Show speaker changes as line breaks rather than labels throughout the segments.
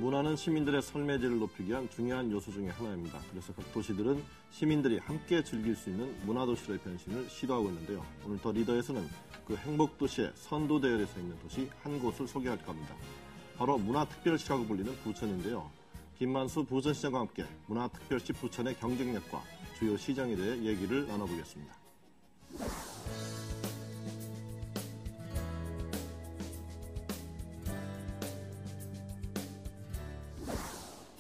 문화는 시민들의 삶의 질을 높이기 위한 중요한 요소 중에 하나입니다. 그래서 각 도시들은 시민들이 함께 즐길 수 있는 문화도시의 변신을 시도하고 있는데요. 오늘 더 리더에서는 그 행복도시의 선두대열에 서 있는 도시 한 곳을 소개할까 합니다. 바로 문화특별시라고 불리는 부천인데요. 김만수 부천시장과 함께 문화특별시 부천의 경쟁력과 주요 시장에 대해 얘기를 나눠보겠습니다.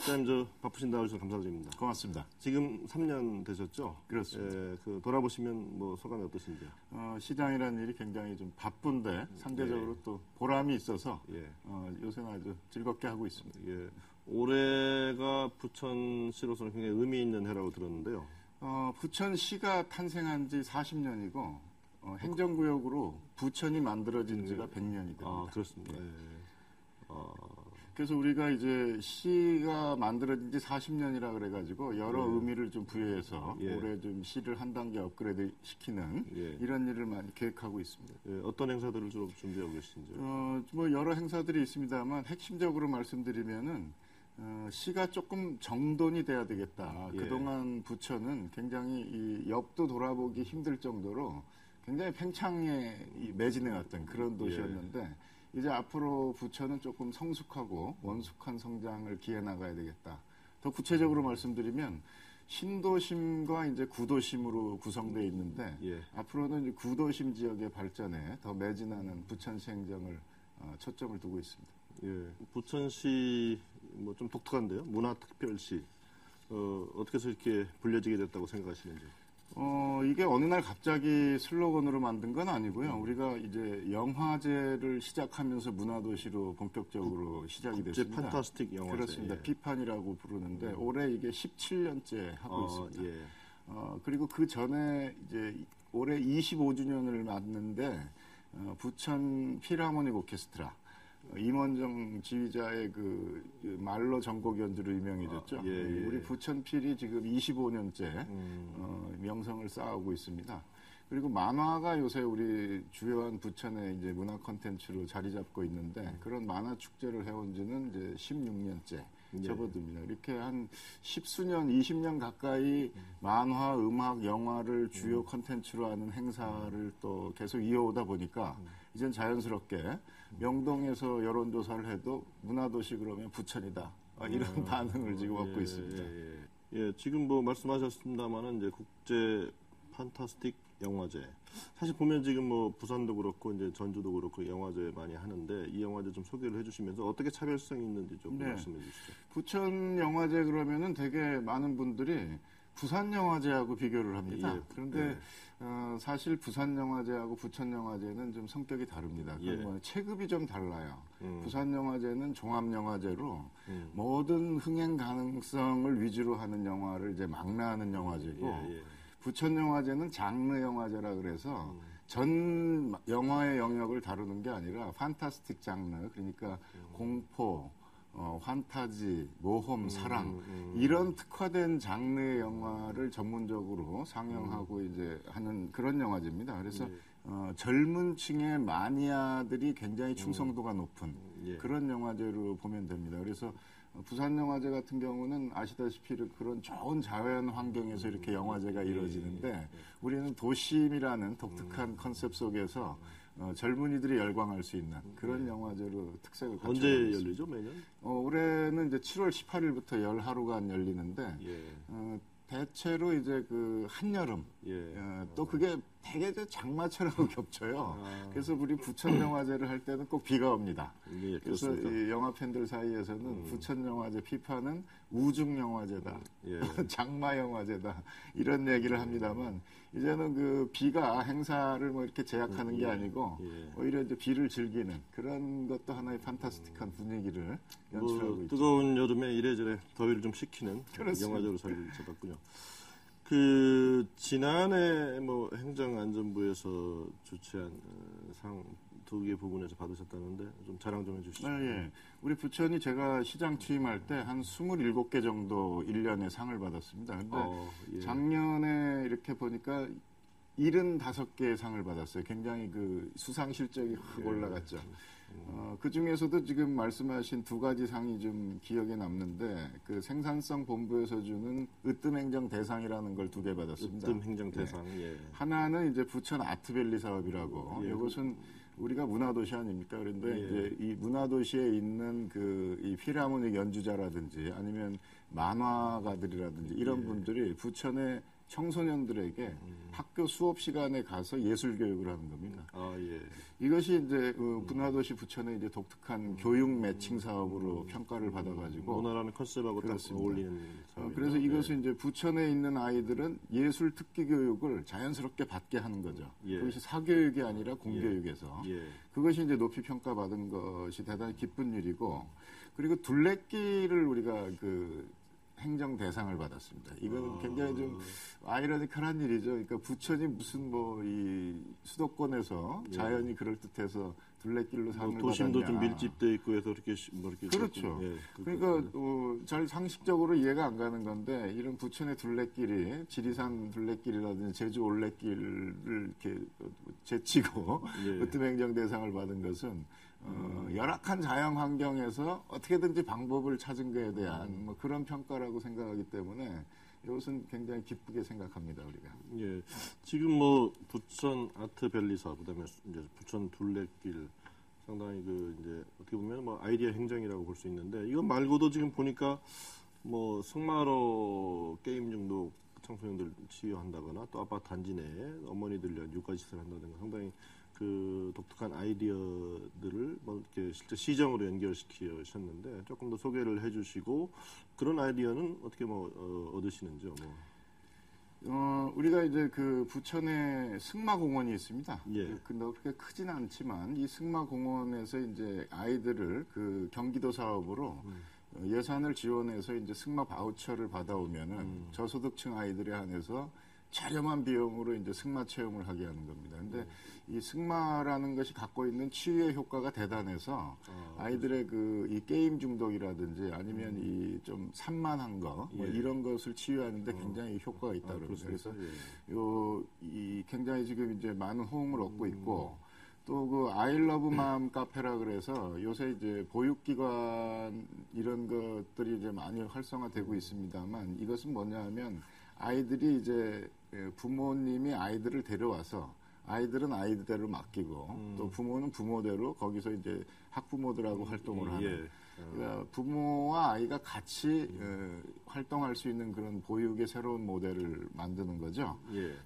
시장님, 바쁘신 나와주셔서 감사드립니다.
고맙습니다.
지금 3년 되셨죠?
그렇습니다.
돌아보시면 소감이 어떠신지요?
시장이라는 일이 굉장히 좀 바쁜데 상대적으로 또 보람이 있어서 요새는 아주 즐겁게 하고 있습니다.
올해가 부천시로서는 굉장히 의미 있는 해라고 들었는데요.
부천시가 탄생한 지 40년이고 행정구역으로 부천이 만들어진 지가 100년이 됩니다.
아, 그렇습니다.
그래서 우리가 이제 시가 만들어진 지 40년이라 그래가지고 여러 의미를 좀 부여해서 올해 좀 시를 한 단계 업그레이드 시키는 이런 일을 많이 계획하고 있습니다.
어떤 행사들을 주로 준비하고 계신지요?
뭐 여러 행사들이 있습니다만 핵심적으로 말씀드리면은 시가 조금 정돈이 돼야 되겠다. 그동안 부천은 굉장히 이 옆도 돌아보기 힘들 정도로 굉장히 팽창에 매진해왔던 그런 도시였는데 이제 앞으로 부천은 조금 성숙하고 원숙한 성장을 기해 나가야 되겠다. 더 구체적으로 말씀드리면 신도심과 이제 구도심으로 구성되어 있는데 앞으로는 이제 구도심 지역의 발전에 더 매진하는 부천시 행정을 초점을 두고 있습니다.
부천시 뭐 좀 독특한데요. 문화특별시 어떻게 해서 이렇게 불려지게 됐다고 생각하시는지?
이게 어느 날 갑자기 슬로건으로 만든 건 아니고요. 우리가 이제 영화제를 시작하면서 문화도시로 본격적으로 시작이 됐습니다.
판타스틱 영화제.
그렇습니다. 비판이라고 부르는데 올해 이게 17년째 하고 있습니다. 그리고 그 전에 이제 올해 25주년을 맞는데 부천 필하모닉 오케스트라 임원정 지휘자의 그 말로 전곡 연주로 유명해졌죠. 우리 부천필이 지금 25년째 명성을 쌓아오고 있습니다. 그리고 만화가 요새 우리 주요한 부천의 이제 문화 콘텐츠로 자리 잡고 있는데 그런 만화 축제를 해온 지는 이제 16년째 접어듭니다. 이렇게 한 10수년, 20년 가까이 만화, 음악, 영화를 주요 콘텐츠로 하는 행사를 또 계속 이어오다 보니까 이젠 자연스럽게 명동에서 여론조사를 해도 문화도시 그러면 부천이다. 이런 반응을 지금 얻고 있습니다.
지금 뭐 말씀하셨습니다만은 이제 국제 판타스틱 영화제. 사실 보면 지금 뭐 부산도 그렇고 이제 전주도 그렇고 영화제 많이 하는데 이 영화제 좀 소개를 해주시면서 어떻게 차별성이 있는지 좀 말씀해 주시죠.
부천 영화제 그러면은 되게 많은 분들이 부산 영화제하고 비교를 합니다. 그런데 사실 부산 영화제하고 부천 영화제는 좀 성격이 다릅니다. 그건 체급이 좀 달라요. 부산 영화제는 종합 영화제로 모든 흥행 가능성을 위주로 하는 영화를 이제 망라하는 영화제고. 부천 영화제는 장르 영화제라 그래서 전 영화의 영역을 다루는 게 아니라 판타스틱 장르, 그러니까 공포, 환타지, 모험, 사랑 이런 특화된 장르의 영화를 전문적으로 상영하고 이제 하는 그런 영화제입니다. 그래서 젊은 층의 마니아들이 굉장히 충성도가 높은 그런 영화제로 보면 됩니다. 그래서 부산 영화제 같은 경우는 아시다시피 그런 좋은 자연 환경에서 이렇게 영화제가 이루어지는데 우리는 도심이라는 독특한 컨셉 속에서 젊은이들이 열광할 수 있는 그런 영화제로 특색을 갖추고
언제 열리죠, 매년?
올해는 이제 7월 18일부터 10하루간 열리는데 대체로 이제 그 한여름 또 그게 되게 이제 장마철하고 겹쳐요. 그래서 우리 부천 영화제를 할 때는 꼭 비가 옵니다. 그래서 이 영화 팬들 사이에서는 부천 영화제 피파는 우중 영화제다, 장마 영화제다 이런 얘기를 합니다만 이제는 그 비가 행사를 뭐 이렇게 제약하는 게 아니고 오히려 이제 비를 즐기는 그런 것도 하나의 판타스틱한 분위기를 연출하고 있죠.
뜨거운 여름에 이래저래 더위를 좀 식히는 영화제로 자리 잡았군요. 지난해 뭐 행정안전부에서 주최한 상 두 개 부분에서 받으셨다는데 좀 자랑 좀 해주시죠.
우리 부천이 제가 시장 취임할 때 한 27개 정도 1년에 상을 받았습니다. 근데 작년에 이렇게 보니까 75개의 상을 받았어요. 굉장히 그 수상 실적이 확 올라갔죠. 그 중에서도 지금 말씀하신 두 가지 상이 좀 기억에 남는데 그 생산성 본부에서 주는 으뜸행정 대상이라는 걸 2개 받았습니다.
으뜸행정 대상. 예.
하나는 이제 부천 아트밸리 사업이라고.
예.
이것은 우리가 문화도시 아닙니까? 그런데
예.
이제 이 문화도시에 있는 이 필하모닉 연주자라든지 아니면 만화가들이라든지 이런
예.
분들이 부천의 청소년들에게 학교 수업 시간에 가서 예술 교육을 하는 겁니다.
아, 예.
이것이 이제 문화도시 부천의 이제 독특한 교육 매칭 사업으로 평가를 받아가지고
문화라는 컨셉하고 딱 어울리는 사업입니다.
그래서 이것은 이제 부천에 있는 아이들은 예술 특기 교육을 자연스럽게 받게 하는 거죠.
예.
그것이 사교육이 아니라 공교육에서
예.
그것이 이제 높이 평가받은 것이 대단히 기쁜 일이고 그리고 둘레길을 우리가 행정 대상을 받았습니다. 이건 굉장히 좀 아이러니컬한 일이죠. 그러니까 부천이 무슨 이 수도권에서 자연이 그럴 듯해서 둘레길로 상을
도심도
받았냐.
좀 밀집돼 있고 해서 이렇게
그렇죠.
예,
그러니까 잘 상식적으로 이해가 안 가는 건데 이런 부천의 둘레길이 지리산 둘레길이라든지 제주 올레길을 이렇게 제치고 으뜸행정 대상을 받은 것은 열악한 자연 환경에서 어떻게든지 방법을 찾은 것에 대한 그런 평가라고 생각하기 때문에 이것은 굉장히 기쁘게 생각합니다, 우리가.
예. 지금 부천 아트밸리 사업, 그다음에 이제 부천 둘레길 상당히 이제 어떻게 보면 아이디어 행정이라고 볼 수 있는데 이거 말고도 지금 보니까 승마로 게임 중독 청소년들 치유한다거나 또 아파트 단지 내에 어머니들 위한 육아시설 한다든가 상당히 독특한 아이디어들을 이렇게 실제 시정으로 연결시키셨는데 조금 더 소개를 해주시고 그런 아이디어는 어떻게 얻으시는지요?
우리가 이제 부천에 승마공원이 있습니다.
예.
그렇게 크진 않지만 이 승마공원에서 이제 아이들을 경기도 사업으로 예산을 지원해서 이제 승마 바우처를 받아오면은 저소득층 아이들에 한해서 저렴한 비용으로 이제 승마 체험을 하게 하는 겁니다. 근데 이 승마라는 것이 갖고 있는 치유의 효과가 대단해서 아이들의 이 게임 중독이라든지 아니면 이 좀 산만한 거 이런 것을 치유하는데 굉장히 효과가 있다고 그럽니다. 그래서 이 굉장히 지금 이제 많은 호응을 얻고 있고 또 아이러브 맘 카페라 그래서 요새 이제 보육기관 이런 것들이 이제 많이 활성화되고 있습니다만 이것은 뭐냐 하면 아이들이 이제 부모님이 아이들을 데려와서 아이들은 아이들대로 맡기고 또 부모는 부모대로 거기서 이제 학부모들하고 활동을 하는 그러니까 부모와 아이가 같이 활동할 수 있는 그런 보육의 새로운 모델을 만드는 거죠.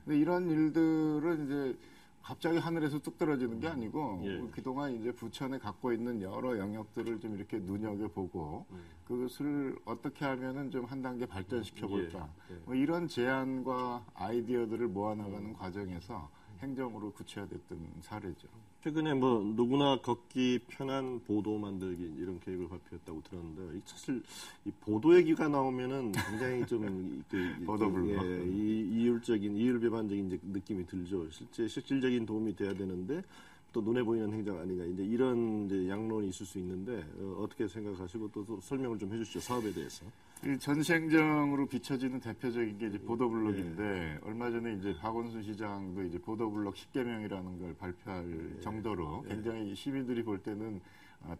근데 이런 일들은 이제 갑자기 하늘에서 뚝 떨어지는 게 아니고 그동안 이제 부천에 갖고 있는 여러 영역들을 좀 이렇게 눈여겨보고 그것을 어떻게 하면은 좀 한 단계 발전시켜 볼까 이런 제안과 아이디어들을 모아나가는 과정에서 행정으로 구체화됐던 사례죠.
최근에 누구나 걷기 편한 보도 만들기 이런 계획을 발표했다고 들었는데 사실 이 보도 얘기가 나오면은 굉장히 좀
보도블록
이율 배반적인 이제 느낌이 들죠. 실질적인 도움이 돼야 되는데 또 눈에 보이는 행정 아니냐 이제 이런 이제 양론이 있을 수 있는데 어떻게 생각하시고 또 설명을 좀 해주시죠. 사업에 대해서.
이 전시행정으로 비춰지는 대표적인 게 이제 보도블록인데 얼마 전에 이제 박원순 시장도 이제 보도블록 10개명이라는 걸 발표할 정도로 굉장히 시민들이 볼 때는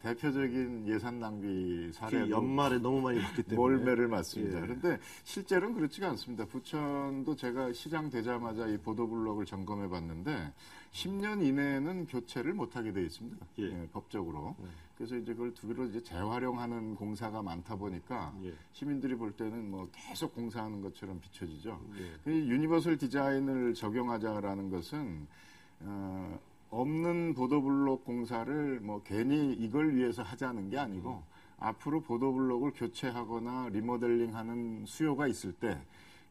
대표적인 예산 낭비 사례로
연말에 너무 많이 봤기 때문에
몰매를 맞습니다. 그런데 실제로는 그렇지가 않습니다. 부천도 제가 시장 되자마자 이 보도블록을 점검해 봤는데 10년 이내에는 교체를 못하게 되어 있습니다. 법적으로. 그래서 이제 그걸 두기로 이제 재활용하는 공사가 많다 보니까 시민들이 볼 때는 계속 공사하는 것처럼 비춰지죠. 유니버설 디자인을 적용하자라는 것은 없는 보도블록 공사를 괜히 이걸 위해서 하자는 게 아니고 앞으로 보도블록을 교체하거나 리모델링하는 수요가 있을 때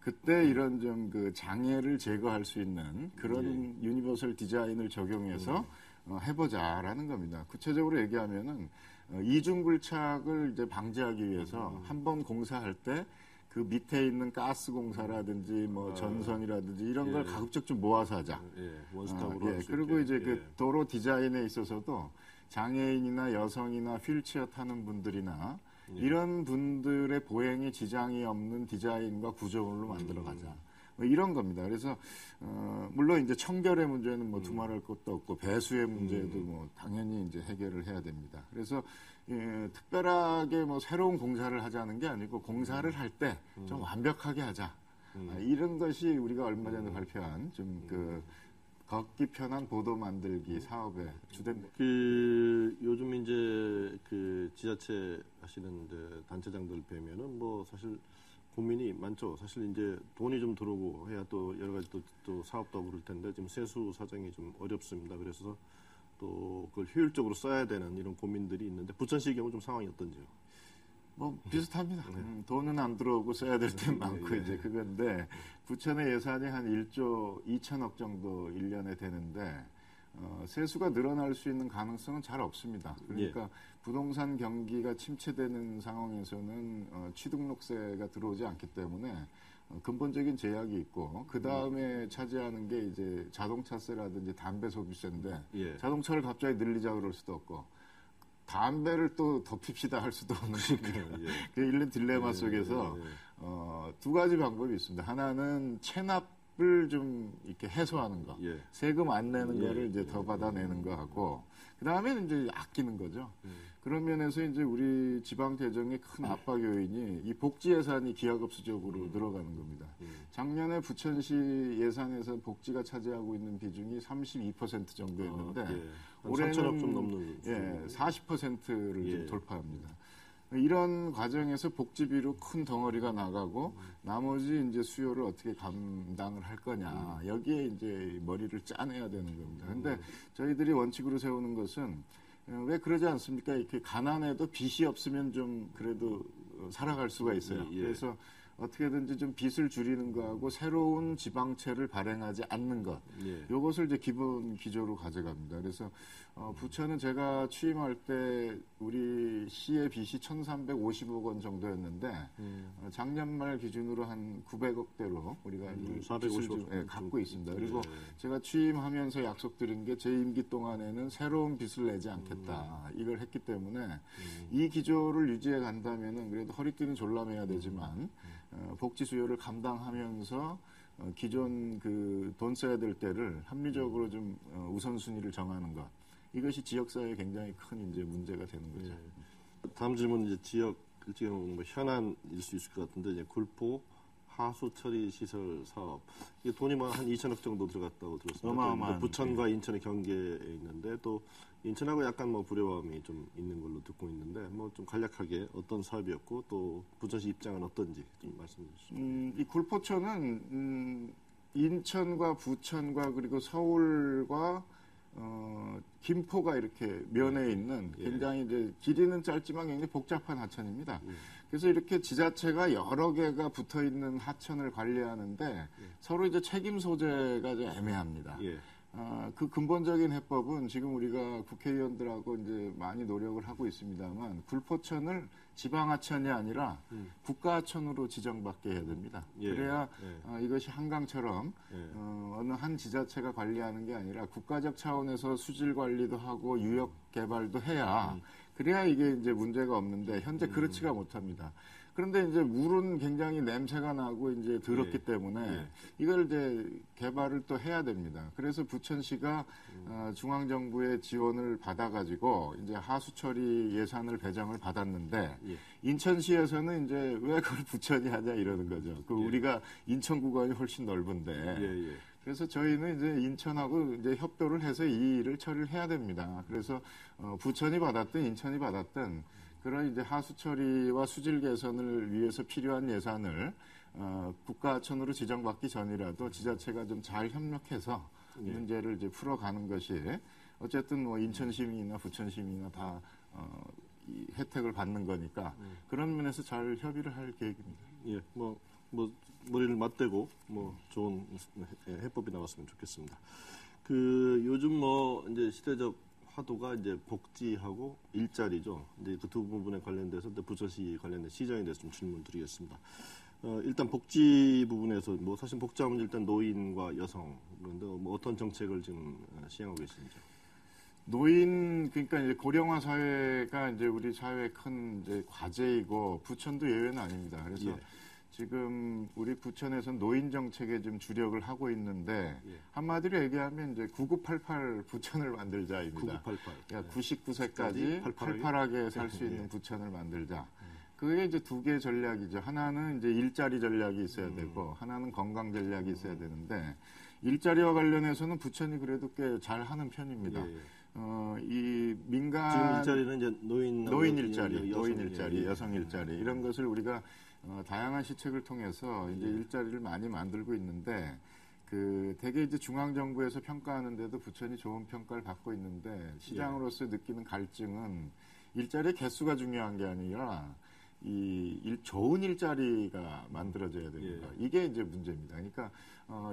그때 이런 좀 장애를 제거할 수 있는 그런 유니버설 디자인을 적용해서 해보자라는 겁니다. 구체적으로 얘기하면은 이중불착을 이제 방지하기 위해서 한번 공사할 때 그 밑에 있는 가스 공사라든지 전선이라든지 이런 걸 가급적 좀 모아서 하자.
원스톱으로
그리고 이제 도로 디자인에 있어서도 장애인이나 여성이나 휠체어 타는 분들이나 이런 분들의 보행에 지장이 없는 디자인과 구조물로 만들어 가자. 뭐 이런 겁니다. 그래서 물론 이제 청결의 문제는 뭐 두말할 것도 없고 배수의 문제도 뭐 당연히 이제 해결을 해야 됩니다. 그래서 특별하게 뭐 새로운 공사를 하자는 게 아니고 공사를 할 때 좀 완벽하게 하자. 이런 것이 우리가 얼마 전에 발표한 좀 걷기 편한 보도 만들기 사업의 주된.
요즘 이제 지자체 하시는 단체장들 뵈면은 뭐 사실 고민이 많죠. 사실 이제 돈이 좀 들어오고 해야 또 여러 가지 또 사업도 하고 그럴 텐데 지금 세수 사정이 좀 어렵습니다. 그래서 또 그걸 효율적으로 써야 되는 이런 고민들이 있는데 부천시 경우 좀 상황이 어떤지요?
뭐 비슷합니다. 돈은 안 들어오고 써야 될 때 많고 이제 그건데 부천의 예산이 한 1조 2천억 정도 1년에 되는데 세수가 늘어날 수 있는 가능성은 잘 없습니다. 그러니까 부동산 경기가 침체되는 상황에서는 취등록세가 들어오지 않기 때문에 근본적인 제약이 있고 그 다음에 차지하는 게 이제 자동차세라든지 담배 소비세인데 자동차를 갑자기 늘리자 그럴 수도 없고 담배를 또 덮입시다 할 수도 없는 거예요. 그 일련 딜레마 속에서 두 가지 방법이 있습니다. 하나는 체납을 좀 이렇게 해소하는 거, 세금 안 내는 거를 이제 더 받아내는 거 하고, 그 다음에는 이제 아끼는 거죠. 그런 면에서 이제 우리 지방 재정의 큰 압박 요인이 이 복지 예산이 기하급수적으로 늘어가는 겁니다. 작년에 부천시 예산에서 복지가 차지하고 있는 비중이 32% 정도였는데 올해는
3천억 좀 넘는
40%를 좀 돌파합니다. 이런 과정에서 복지비로 큰 덩어리가 나가고 나머지 이제 수요를 어떻게 감당을 할 거냐 여기에 이제 머리를 짜내야 되는 겁니다. 근데 저희들이 원칙으로 세우는 것은 왜 그러지 않습니까? 이렇게 가난해도 빚이 없으면 좀 그래도 살아갈 수가 있어요. 그래서 어떻게든지 좀 빚을 줄이는 거하고 새로운 지방채를 발행하지 않는 것. 이것을 이제 기본 기조로 가져갑니다. 그래서 부천은 제가 취임할 때 우리 시의 빚이 1,350억 원 정도였는데 작년 말 기준으로 한 900억대로 우리가
450억
갖고 있습니다. 그리고 제가 취임하면서 약속드린 게 제 임기 동안에는 새로운 빚을 내지 않겠다. 이걸 했기 때문에 이 기조를 유지해 간다면은 그래도 허리띠는 졸라매야 되지만 복지 수요를 감당하면서 기존 돈 써야 될 때를 합리적으로 좀 우선순위를 정하는 것. 이것이 지역사회에 굉장히 큰 이제 문제가 되는 거죠.
다음 질문은 이제 지역 뭐 현안일 수 있을 것 같은데 이제 굴포 하수 처리 시설 사업 이게 돈이 뭐 한 2천억 정도 들어갔다고 들었습니다.
어마어마한,
부천과 인천의 경계에 있는데 또 인천하고 약간 뭐 불협화음이 좀 있는 걸로 듣고 있는데 뭐 좀 간략하게 어떤 사업이었고 또 부천시 입장은 어떤지 좀 말씀해 주시죠.
이 굴포천은 인천과 부천과 그리고 서울과 김포가 이렇게 면에 있는 굉장히 이제 길이는 짧지만 굉장히 복잡한 하천입니다. 그래서 이렇게 지자체가 여러 개가 붙어 있는 하천을 관리하는데 서로 이제 책임 소재가 좀 애매합니다. 그 근본적인 해법은 지금 우리가 국회의원들하고 이제 많이 노력을 하고 있습니다만 굴포천을 지방하천이 아니라 국가하천으로 지정받게 해야 됩니다. 그래야 이것이 한강처럼 어느 한 지자체가 관리하는 게 아니라 국가적 차원에서 수질 관리도 하고 유역 개발도 해야 그래야 이게 이제 문제가 없는데 현재 그렇지가 못합니다. 그런데 이제 물은 굉장히 냄새가 나고 이제 더럽기 때문에 이걸 이제 개발을 또 해야 됩니다. 그래서 부천시가 중앙정부의 지원을 받아가지고 이제 하수처리 예산을 배정을 받았는데 인천시에서는 이제 왜 그걸 부천이 하냐 이러는 거죠. 우리가 인천 구간이 훨씬 넓은데. 그래서 저희는 이제 인천하고 이제 협조를 해서 이 일을 처리를 해야 됩니다. 그래서 부천이 받았든 인천이 받았든 그런 이제 하수 처리와 수질 개선을 위해서 필요한 예산을 국가하천으로 지정받기 전이라도 지자체가 좀 잘 협력해서 문제를 이제 풀어가는 것이 어쨌든 뭐 인천 시민이나 부천 시민이나 다 이 혜택을 받는 거니까 그런 면에서 잘 협의를 할 계획입니다.
뭐 머리를 맞대고 뭐 좋은 해법이 나왔으면 좋겠습니다. 요즘 뭐 이제 시대적 화두가 이제 복지하고 일자리죠. 이제 그 두 부분에 관련돼서 부천시 관련된 시정에 대해서 좀 질문드리겠습니다. 일단 복지 부분에서 뭐 사실 복지하면 일단 노인과 여성 그런데 뭐 어떤 정책을 지금 시행하고 계신지.
노인 그러니까 이제 고령화 사회가 이제 우리 사회의 큰 이제 과제이고 부천도 예외는 아닙니다. 그래서 지금 우리 부천에서는 노인 정책에 좀 주력을 하고 있는데
예.
한마디로 얘기하면 이제 9988 부천을 만들자입니다.
9988.
그러니까 99세까지 팔팔하게 살 수 있는 부천을 만들자. 그게 이제 두 개의 전략이죠. 하나는 이제 일자리 전략이 있어야 되고 하나는 건강 전략이 있어야 되는데 일자리와 관련해서는 부천이 그래도 꽤 잘하는 편입니다.
예.
이 민간
지금 일자리는 이제 노인
일자리, 여성 일자리 이런 것을 우리가 다양한 시책을 통해서 이제 일자리를 많이 만들고 있는데 되게 이제 중앙 정부에서 평가하는데도 부천이 좋은 평가를 받고 있는데 시장으로서 느끼는 갈증은 일자리의 개수가 중요한 게 아니라 좋은 일자리가 만들어져야 됩니다. 이게 이제 문제입니다. 그러니까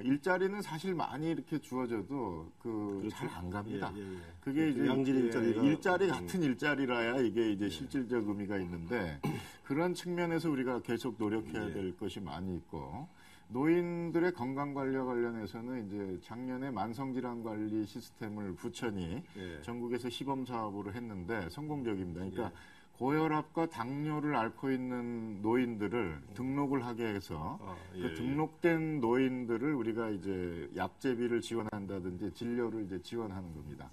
일자리는 사실 많이 이렇게 주어져도
그렇죠.
잘 안 갑니다.
그게 이제 양질
일자리 같은 일자리라야 이게 이제 실질적 의미가 있는데 그런 측면에서 우리가 계속 노력해야 될 것이 많이 있고 노인들의 건강 관리와 관련해서는 이제 작년에 만성질환 관리 시스템을 부천이 전국에서 시범 사업으로 했는데 성공적입니다. 그러니까 고혈압과 당뇨를 앓고 있는 노인들을 등록을 하게 해서 그 등록된 노인들을 우리가 이제 약제비를 지원한다든지 진료를 이제 지원하는 겁니다.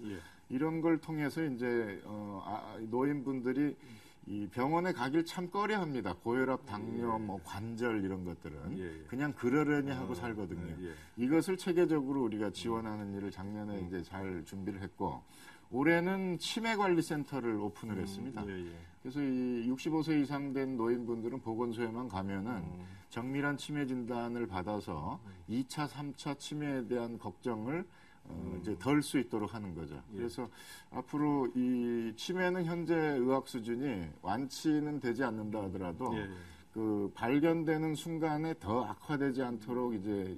이런 걸 통해서 이제 노인분들이 이 병원에 가길 참 꺼려합니다. 고혈압, 당뇨, 뭐 관절 이런 것들은 그냥 그러려니 하고 살거든요. 이것을 체계적으로 우리가 지원하는 일을 작년에 이제 잘 준비를 했고 올해는 치매관리센터를 오픈을 했습니다. 그래서 이 65세 이상 된 노인분들은 보건소에만 가면은 정밀한 치매 진단을 받아서 2차, 3차 치매에 대한 걱정을 이제 덜 수 있도록 하는 거죠. 그래서 앞으로 이 치매는 현재 의학 수준이 완치는 되지 않는다 하더라도 그 발견되는 순간에 더 악화되지 않도록 이제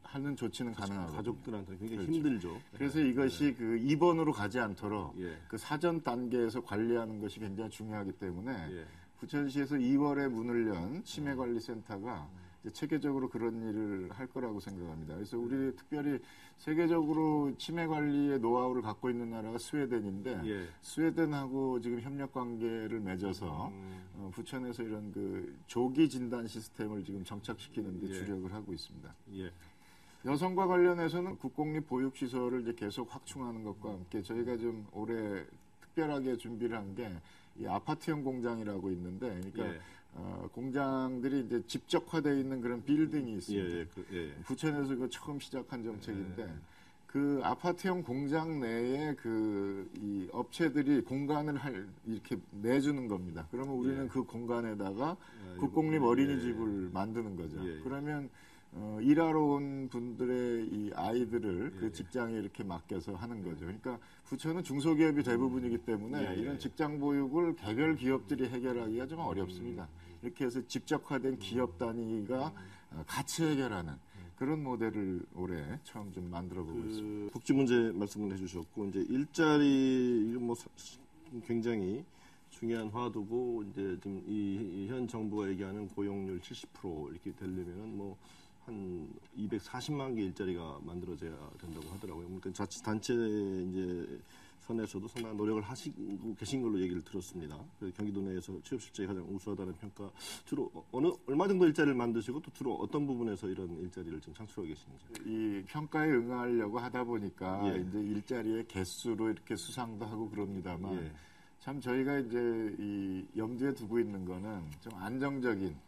하는 조치는 가능하고
가족들한테 굉장히 힘들죠.
그래서 이것이 그 입원으로 가지 않도록 그 사전 단계에서 관리하는 것이 굉장히 중요하기 때문에 부천시에서 2월에 문을 연 치매관리센터가 이제 체계적으로 그런 일을 할 거라고 생각합니다. 그래서 우리 특별히 세계적으로 치매 관리의 노하우를 갖고 있는 나라가 스웨덴인데 스웨덴하고 지금 협력 관계를 맺어서 부천에서 이런 그 조기 진단 시스템을 지금 정착시키는 데 주력을 하고 있습니다. 여성과 관련해서는 국공립 보육시설을 이제 계속 확충하는 것과 함께 저희가 좀 올해 특별하게 준비를 한 게 이 아파트형 공장이라고 있는데, 그러니까 공장들이 이제 집적화되어 있는 그런 빌딩이 있습니다. 부천에서 그 처음 시작한 정책인데, 그 아파트형 공장 내에 이 업체들이 공간을 이렇게 내주는 겁니다. 그러면 우리는 그 공간에다가 국공립 어린이집을 만드는 거죠. 그러면 일하러 온 분들의 이 아이들을 그 직장에 이렇게 맡겨서 하는 거죠. 그러니까 부천은 중소기업이 대부분이기 때문에 이런 직장 보육을 개별 기업들이 해결하기가 좀 어렵습니다. 이렇게 해서 집적화된 기업 단위가 같이 해결하는 그런 모델을 올해 처음 좀 만들어 보고 있습니다.
복지 문제 말씀을 해주셨고 이제 일자리 이건 뭐 굉장히 중요한 화두고 이제 지금 이 현 정부가 얘기하는 고용률 70% 이렇게 되려면은 뭐 한 240만 개 일자리가 만들어져야 된다고 하더라고요. 그러니까 자치단체 이제 선에서도 상당한 노력을 하시고 계신 걸로 얘기를 들었습니다. 그래서 경기도 내에서 취업 실적이 가장 우수하다는 평가. 주로 얼마 정도 일자리를 만드시고 또 주로 어떤 부분에서 이런 일자리를 지금 창출하고 계시는지.
이 평가에 응하려고 하다 보니까 이제 일자리의 개수로 이렇게 수상도 하고 그럽니다만 참 저희가 이제 이 염두에 두고 있는 거는 좀 안정적인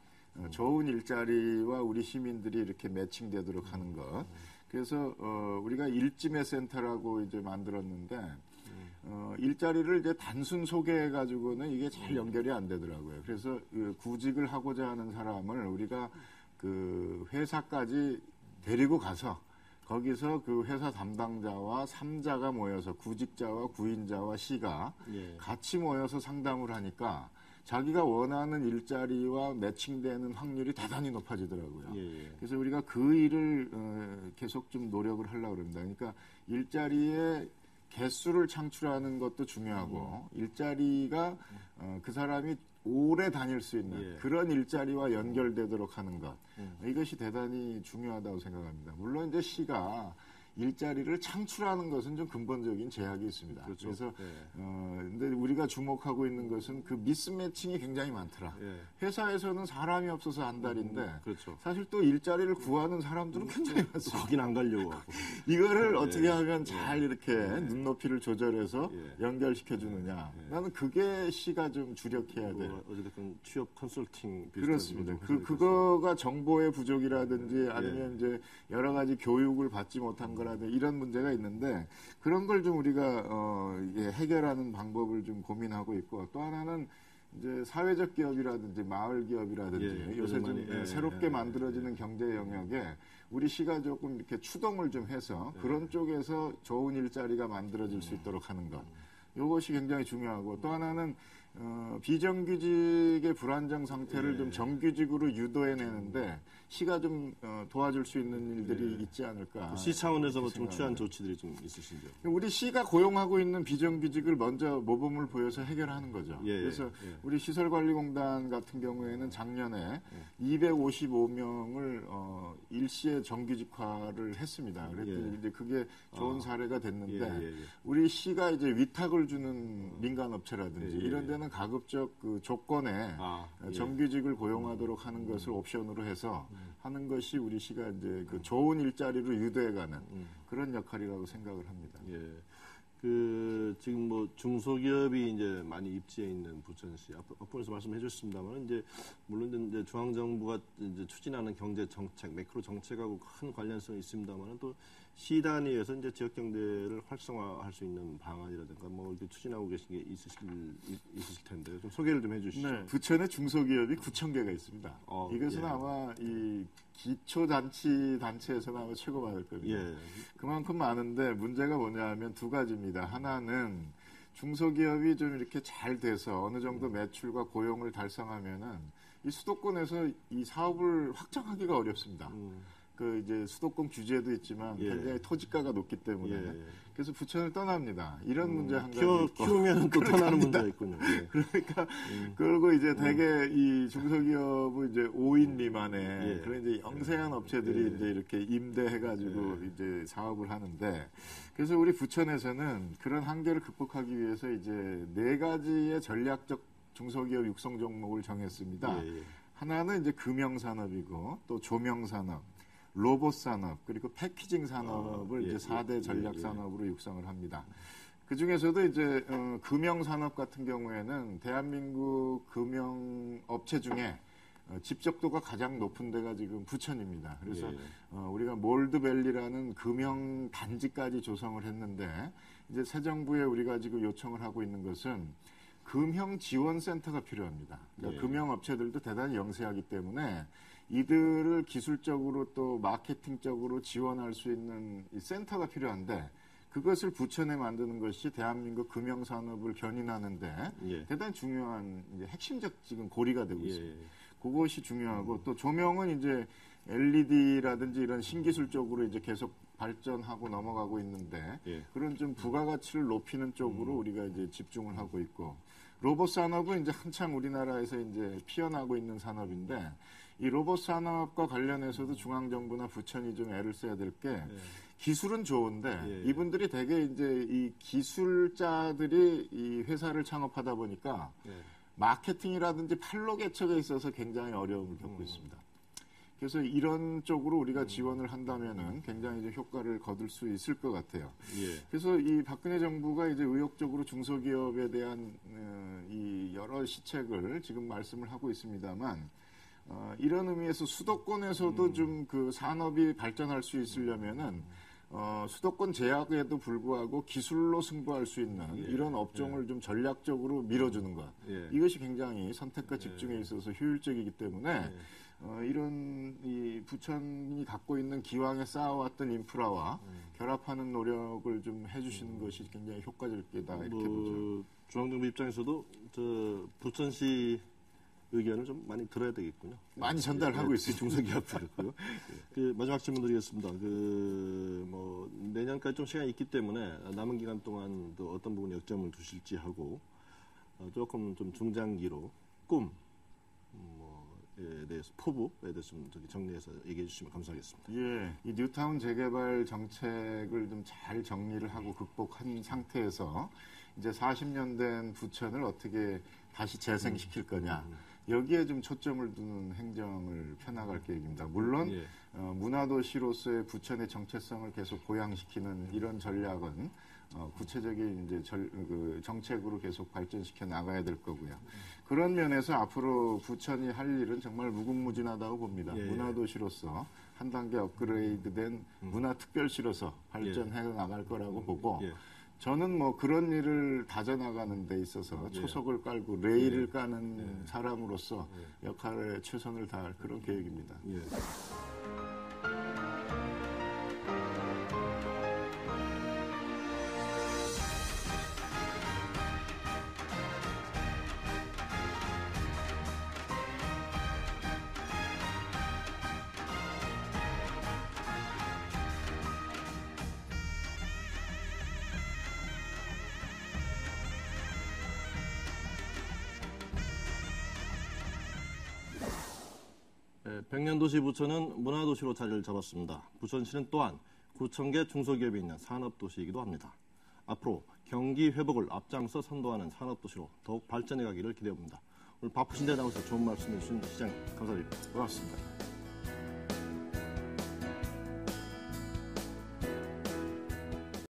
좋은 일자리와 우리 시민들이 이렇게 매칭되도록 하는 것. 그래서 우리가 일지매 센터라고 이제 만들었는데 일자리를 이제 단순 소개해 가지고는 이게 잘 연결이 안 되더라고요. 그래서 구직을 하고자 하는 사람을 우리가 그 회사까지 데리고 가서 거기서 그 회사 담당자와 3자가 모여서 구직자와 구인자와 시가 같이 모여서 상담을 하니까 자기가 원하는 일자리와 매칭되는 확률이 대단히 높아지더라고요. 그래서 우리가 그 일을 계속 좀 노력을 하려고 합니다. 그러니까 일자리의 개수를 창출하는 것도 중요하고 일자리가 그 사람이 오래 다닐 수 있는 그런 일자리와 연결되도록 하는 것. 이것이 대단히 중요하다고 생각합니다. 물론 이제 시가 일자리를 창출하는 것은 좀 근본적인 제약이 있습니다.
그렇죠.
그래서 근데 우리가 주목하고 있는 것은 그 미스매칭이 굉장히 많더라. 회사에서는 사람이 없어서 안달인데
그렇죠.
사실 또 일자리를 구하는 사람들은 굉장히 많습니다.
거긴 안 가려고 하고.
이거를 어떻게 하면 잘 이렇게 눈높이를 조절해서 연결시켜 주느냐. 나는 그게 시가 좀 주력해야 돼요.
어쨌든 취업 컨설팅 비슷한
그렇습니다. 그거가 정보의 부족이라든지 아니면 이제 여러 가지 교육을 받지 못한 거라든지 이런 문제가 있는데 그런 걸 좀 우리가 이게 해결하는 방법을 좀 고민하고 있고 또 하나는 이제 사회적 기업이라든지 마을 기업이라든지 요새 좀 새롭게 만들어지는 경제 영역에 우리 시가 조금 이렇게 추동을 좀 해서 그런 쪽에서 좋은 일자리가 만들어질 수 있도록 하는 것. 이것이 굉장히 중요하고 또 하나는 비정규직의 불안정 상태를 좀 정규직으로 유도해내는데 시가 좀 도와줄 수 있는 일들이 있지 않을까.
시 차원에서 뭐 좀 취한 조치들이 좀 있으신죠?
우리 시가 고용하고 있는 비정규직을 먼저 모범을 보여서 해결하는 거죠. 그래서 우리 시설관리공단 같은 경우에는 작년에 255명을 일시에 정규직화를 했습니다. 그랬더니 이제 그게 좋은 사례가 됐는데 우리 시가 이제 위탁을 주는 민간 업체라든지 이런 데는 가급적 그 조건에 정규직을 고용하도록 하는 것을 옵션으로 해서 하는 것이 우리 시가 이제 그 좋은 일자리로 유도해가는 그런 역할이라고 생각을 합니다.
그 지금 뭐 중소기업이 이제 많이 입지해 있는 부천시 앞부분에서 말씀해 주셨습니다만 이제 물론 이제 중앙 정부가 이제 추진하는 경제 정책 매크로 정책하고 큰 관련성이 있습니다만 또 시 단위에서 이제 지역 경제를 활성화할 수 있는 방안이라든가 뭐 이렇게 추진하고 계신 게 있으실 텐데요. 좀 소개를 좀 해주시죠.
네, 부천에 중소기업이 9,000개가 있습니다. 이것은 아마 이 기초자치단체에서는 아마 최고 많을 겁니다. 그만큼 많은데 문제가 뭐냐면 두 가지입니다. 하나는 중소기업이 좀 이렇게 잘 돼서 어느 정도 매출과 고용을 달성하면은 이 수도권에서 이 사업을 확장하기가 어렵습니다. 그 이제 수도권 규제도 있지만 굉장히 토지가가 높기 때문에 그래서 부천을 떠납니다. 이런 문제 한 가지
키우면 또 떠나는 문제가 있군요.
그러니까 그리고 이제 대개 이 중소기업은 이제 5인 미만의 그런 이제 영세한 업체들이 이제 이렇게 임대해가지고 이제 사업을 하는데 그래서 우리 부천에서는 그런 한계를 극복하기 위해서 이제 4가지의 전략적 중소기업 육성 종목을 정했습니다. 하나는 이제 금융산업이고 또 조명산업, 로봇산업 그리고 패키징 산업을 이제 4대 전략 산업으로 육성을 합니다. 그 중에서도 이제 금융산업 같은 경우에는 대한민국 금융업체 중에 집적도가 가장 높은 데가 지금 부천입니다. 그래서 우리가 몰드밸리라는 금융 단지까지 조성을 했는데 이제 새 정부에 우리가 지금 요청을 하고 있는 것은 금융 지원센터가 필요합니다. 그러니까 금융업체들도 대단히 영세하기 때문에 이들을 기술적으로 또 마케팅적으로 지원할 수 있는 이 센터가 필요한데 그것을 부천에 만드는 것이 대한민국 금융산업을 견인하는데 대단히 중요한 이제 핵심적 지금 고리가 되고 있습니다. 그것이 중요하고 또 조명은 이제 LED라든지 이런 신기술적으로 이제 계속 발전하고 넘어가고 있는데 그런 좀 부가가치를 높이는 쪽으로 우리가 이제 집중을 하고 있고 로봇 산업은 이제 한창 우리나라에서 이제 피어나고 있는 산업인데 이 로봇 산업과 관련해서도 중앙정부나 부천이 좀 애를 써야 될 게 기술은 좋은데 이분들이 대개 이제 이 기술자들이 이 회사를 창업하다 보니까 마케팅이라든지 판로 개척에 있어서 굉장히 어려움을 겪고 있습니다. 그래서 이런 쪽으로 우리가 지원을 한다면은 굉장히 이제 효과를 거둘 수 있을 것 같아요. 그래서 이 박근혜 정부가 이제 의욕적으로 중소기업에 대한 이 여러 시책을 지금 말씀을 하고 있습니다만 이런 의미에서 수도권에서도 좀 그 산업이 발전할 수 있으려면은 수도권 제약에도 불구하고 기술로 승부할 수 있는 이런 업종을 좀 전략적으로 밀어주는 것. 이것이 굉장히 선택과 집중에 있어서 효율적이기 때문에 이런 이 부천이 갖고 있는 기왕에 쌓아왔던 인프라와 결합하는 노력을 좀 해주시는 것이 굉장히 효과적이다 이렇게 보죠.
중앙정부 입장에서도 저 부천시 의견을 좀 많이 들어야 되겠군요.
많이 전달하고 있습니다.
중소기업들고요. 그 마지막 질문 드리겠습니다. 그 뭐 내년까지 좀 시간이 있기 때문에 남은 기간 동안 또 어떤 부분에 역점을 두실지 하고 조금 좀 중장기로 꿈, 뭐 대해서 포부에 대해서 좀 정리해서 얘기해 주시면 감사하겠습니다.
예, 이 뉴타운 재개발 정책을 좀 잘 정리를 하고 극복한 상태에서 이제 40년 된 부천을 어떻게 다시 재생시킬 거냐. 여기에 좀 초점을 두는 행정을 펴나갈 계획입니다. 물론
예.
문화도시로서의 부천의 정체성을 계속 보양시키는 이런 전략은 구체적인 이제 정책으로 계속 발전시켜 나가야 될 거고요. 그런 면에서 앞으로 부천이 할 일은 정말 무궁무진하다고 봅니다.
예.
문화도시로서 한 단계 업그레이드된 문화특별시로서 발전해 나갈 거라고 보고
예.
저는 뭐 그런 일을 다져나가는 데 있어서 초석을 깔고 레일을 까는 사람으로서 역할에 최선을 다할 그런 계획입니다.
예. 백년도시 부천은 문화도시로 자리를 잡았습니다. 부천시는 또한 9,000개 중소기업이 있는 산업도시이기도 합니다. 앞으로 경기 회복을 앞장서 선도하는 산업도시로 더욱 발전해 가기를 기대합니다. 오늘 바쁘신데 나오셔서 좋은 말씀 해주신 시장님 감사드립니다.
고맙습니다.